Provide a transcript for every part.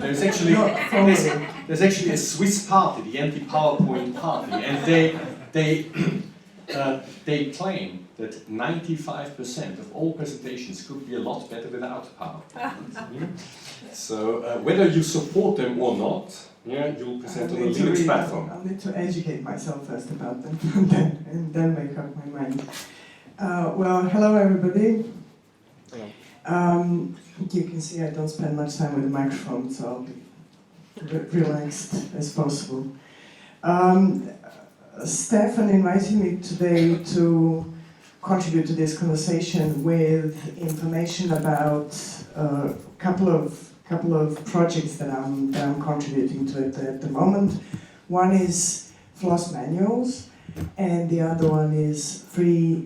there's actually there's actually a Swiss party, the anti-PowerPoint party, and they claim that 95% of all presentations could be a lot better without PowerPoint. So whether you support them or not, you'll present on a Linux platform. I'll need to educate myself first about them and then make up my mind. Well, hello everybody. You can see I don't spend much time with the microphone, so I'll be relaxed as possible. Stefan invited me today to contribute to this conversation with information about a couple of projects that I'm contributing to at the moment. One is Floss Manuals, and the other one is a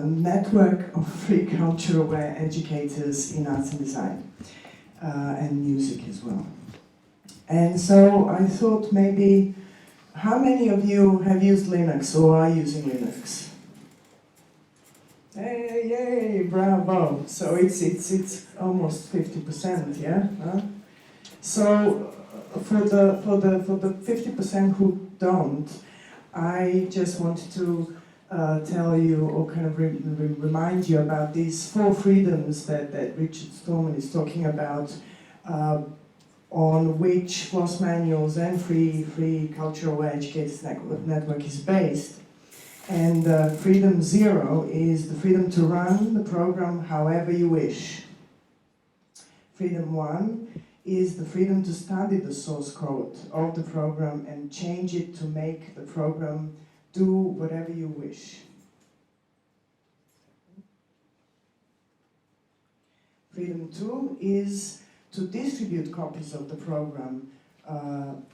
network of free culture-aware educators in arts and design, and music as well. And so I thought maybe, how many of you have used Linux or are using Linux? Hey, yay, bravo! So it's almost 50%, yeah. So for the 50% who don't, I just wanted to tell you or kind of remind you about these 4 freedoms that Richard Stallman is talking about, on which Floss Manuals and Free Cultural Educators Network is based. And freedom 0 is the freedom to run the program however you wish. Freedom 1 is the freedom to study the source code of the program and change it to make the program do whatever you wish. Freedom 2 is to distribute copies of the program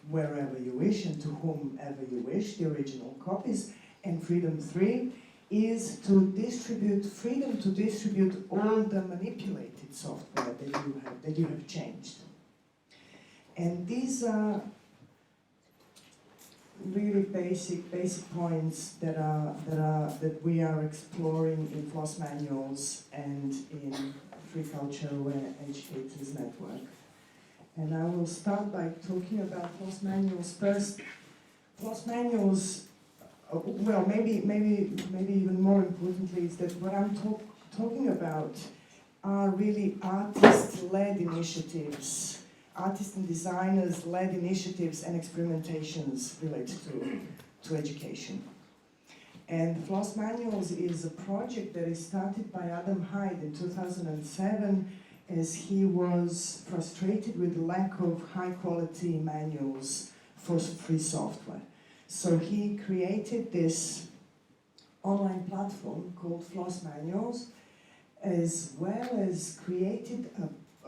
wherever you wish and to whomever you wish, the original copies. And freedom 3 is to distribute, freedom to distribute all the manipulated software that you have changed. And these are really basic points that we are exploring in Floss Manuals and in Free Culture-Aware Educators Network. And I will start by talking about Floss Manuals first. Floss Manuals, well, maybe even more importantly, is that what I'm talking about are really artist-led initiatives. Artists and designers-led initiatives and experimentations related to education. And Floss Manuals is a project that is started by Adam Hyde in 2007 as he was frustrated with the lack of high-quality manuals for free software. So he created this online platform called Floss Manuals, as well as created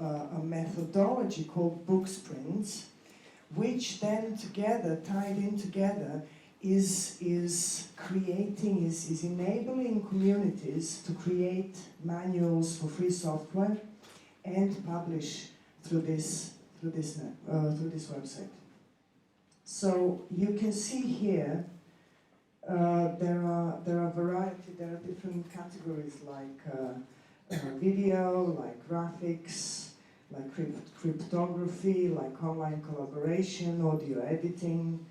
a methodology called Brooksprint, which then together, tied in together, is enabling communities to create manuals for free software and publish through this website. So you can see here there are different categories like video, like graphics, like cryptography, like online collaboration, audio editing.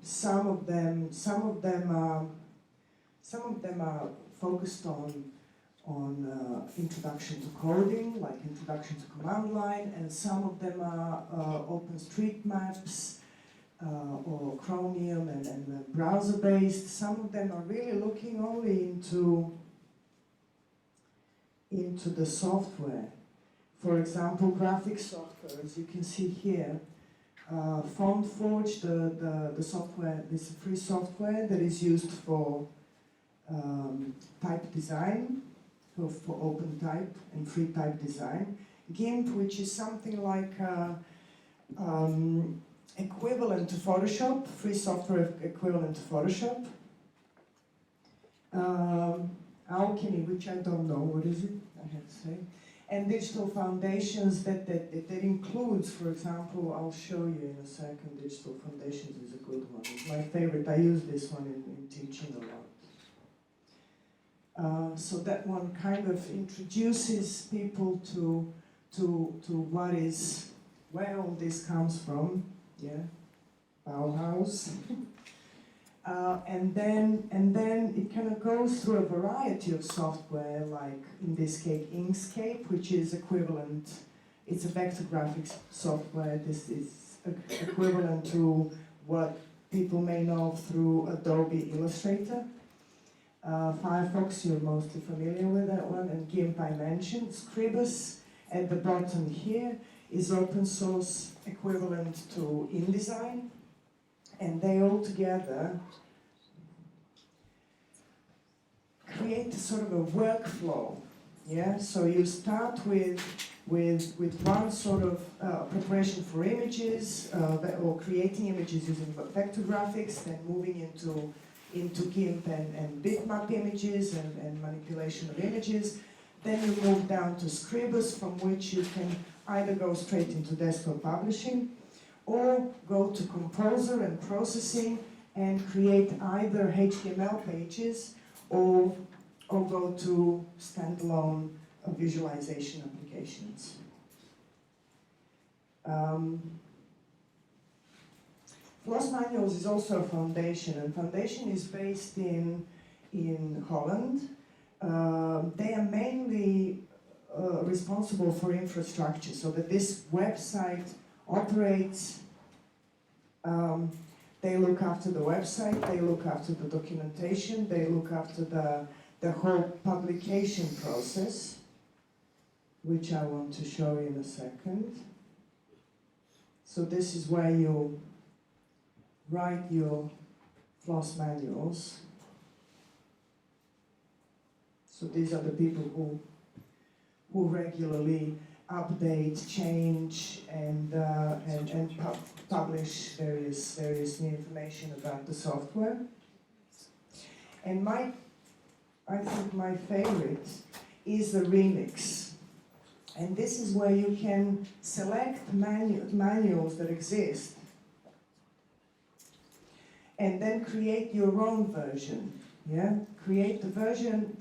Some of them are focused on introduction to coding, like introduction to command line, and some of them are OpenStreetMaps or Chromium and browser-based. Some of them are really looking only into the software. For example, graphic software, as you can see here. FontForge, the software, this free software that is used for type design, for open type and free type design. GIMP, which is something like equivalent to Photoshop, free software equivalent to Photoshop. Alchemy, which I don't know, what is it, I have to say. And digital foundations that includes, for example, I'll show you in a second, digital foundations is a good one. It's my favorite, I use this one in teaching a lot. So that one kind of introduces people to what is, where all this comes from, yeah, Bauhaus. And then it kind of goes through a variety of software, like in this case Inkscape, which is equivalent, it's a vector graphics software. This is equivalent to what people may know through Adobe Illustrator. Firefox, you're mostly familiar with that one, and GIMP I mentioned. Scribus at the bottom here is open source equivalent to InDesign, and they all together create a sort of a workflow. Yeah, so you start with one sort of preparation for images, or creating images using vector graphics, then moving into GIMP and bitmap images and manipulation of images. Then you move down to Scribus, from which you can either go straight into desktop publishing, or go to Composer and processing and create either HTML pages or go to standalone visualization applications. Floss Manuals is also a foundation, and foundation is based in Holland. They are mainly responsible for infrastructure, so that this website operates. They look after the website, they look after the documentation, they look after the whole publication process, which I want to show you in a second. So this is where you write your Floss manuals. So these are the people who regularly update, change, and publish various new information about the software. And I think my favorite is the remix. And this is where you can select manuals that exist and then create your own version. Yeah? Create the version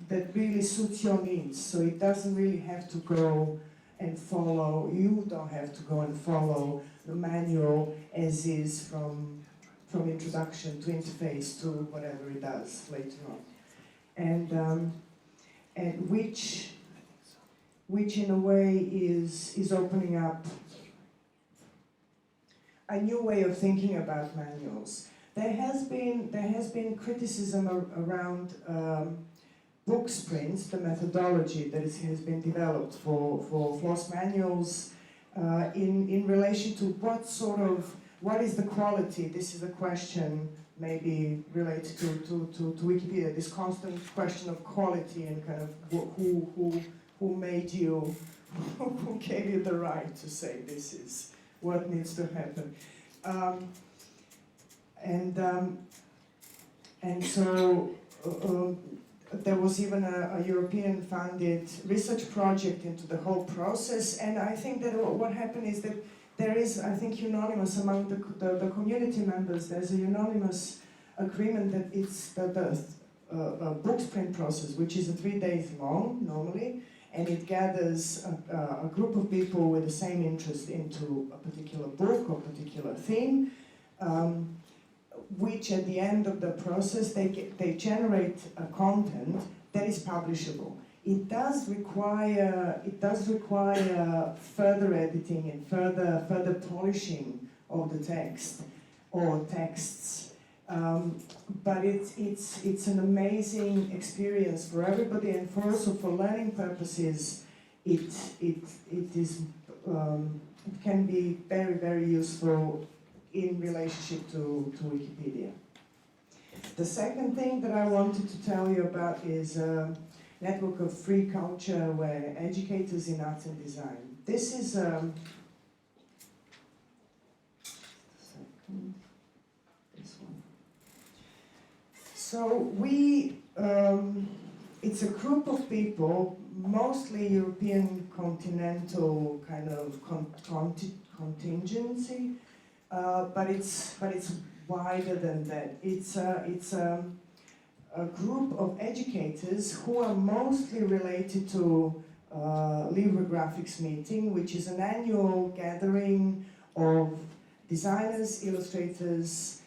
that really suits your needs. So it doesn't really have to go and follow, you don't have to go and follow the manual as is from introduction to interface to whatever it does later on. And which in a way is opening up a new way of thinking about manuals. There has been criticism around Brooksprint, the methodology that has been developed for Floss manuals in relation to what is the quality. This is a question maybe related to Wikipedia, this constant question of quality and kind of who made you, who gave you the right to say this is what needs to happen. And so there was even a European-funded research project into the whole process, and I think that what happened is that there is, I think, unanimous among the community members, there's a unanimous agreement that it's the Brooksprint process, which is 3 days long normally, and it gathers a group of people with the same interest into a particular book or particular theme, which at the end of the process they generate a content that is publishable. It does require further editing and further polishing of the text or texts, but it's an amazing experience for everybody, and also for learning purposes. It can be very, very useful in relationship to Wikipedia. The second thing that I wanted to tell you about is a network of free culture where educators in art and design. This is this one. So it's a group of people, mostly European continental kind of contingency. But it's wider than that. It's a group of educators who are mostly related to Librographics meeting, which is an annual gathering of designers, illustrators,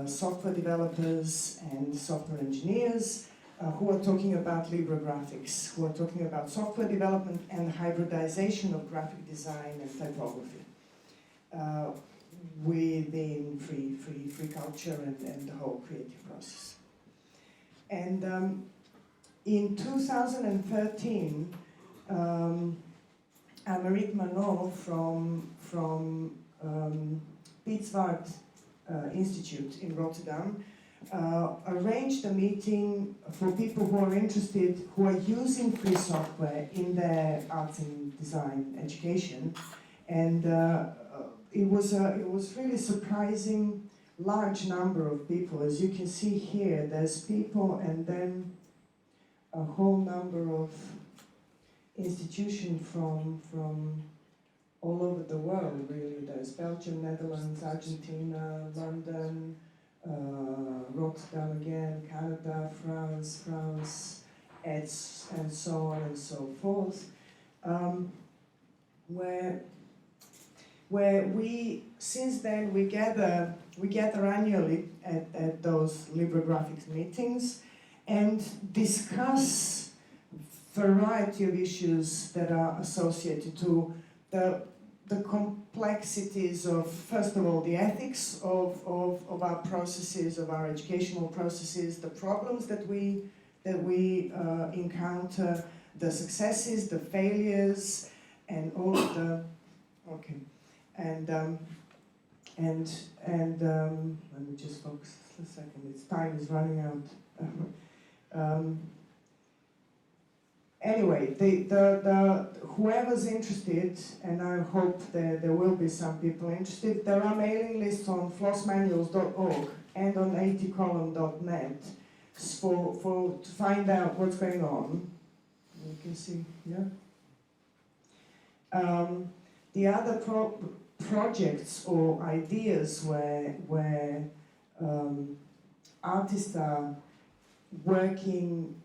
software developers and software engineers who are talking about librographics, who are talking about software development and hybridization of graphic design and typography within free culture and the whole creative process. And in 2013, Amerik Manot from speculating Institute in Rotterdam arranged a meeting for people who are interested, who are using free software in their arts and design education, and it was really surprising large number of people. As you can see here, there's people and then a whole number of institutions from all over the world, really. There's Belgium, Netherlands, Argentina, London, Rotterdam again, Canada, France, and so on and so forth, where we, since then, we gather annually at those Librographics meetings and discuss variety of issues that are associated to the complexities of, first of all, the ethics of our processes, of our educational processes, the problems that we encounter, the successes, the failures, and all of the, okay, and let me just focus a second, its time is running out. Anyway, the whoever's interested, and I hope there will be some people interested, there are mailing lists on flossmanuals.org and on atcolumn.net to find out what's going on. You can see here. The other projects or ideas where artists are working,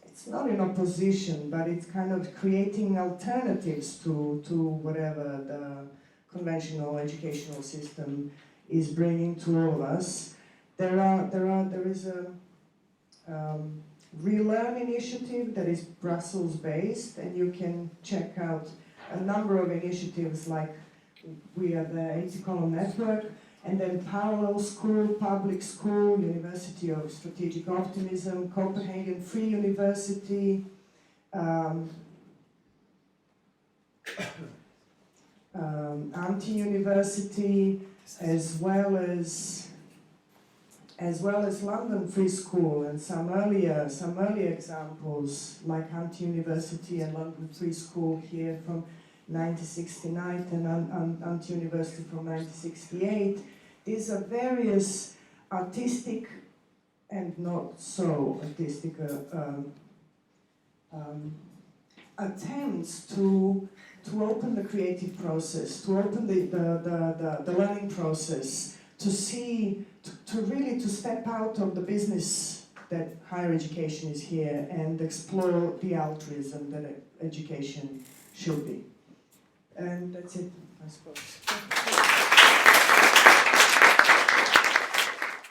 it's not in opposition, but it's kind of creating alternatives to whatever the conventional educational system is bringing to all of us. There is a Relearn initiative that is Brussels based, and you can check out a number of initiatives like we have the Aol Network, and then Parallel School, Public School, University of Strategic Optimism, Copenhagen Free University, Anti-University, as well as London Free School, and some earlier examples like Anti-University and London Free School here from 1969 and Anti-University from 1968. These are various artistic and not so artistic attempts to open the creative process, to open the learning process, to see, to really step out of the business that higher education is here and explore the altruism that education should be. And that's it, I suppose.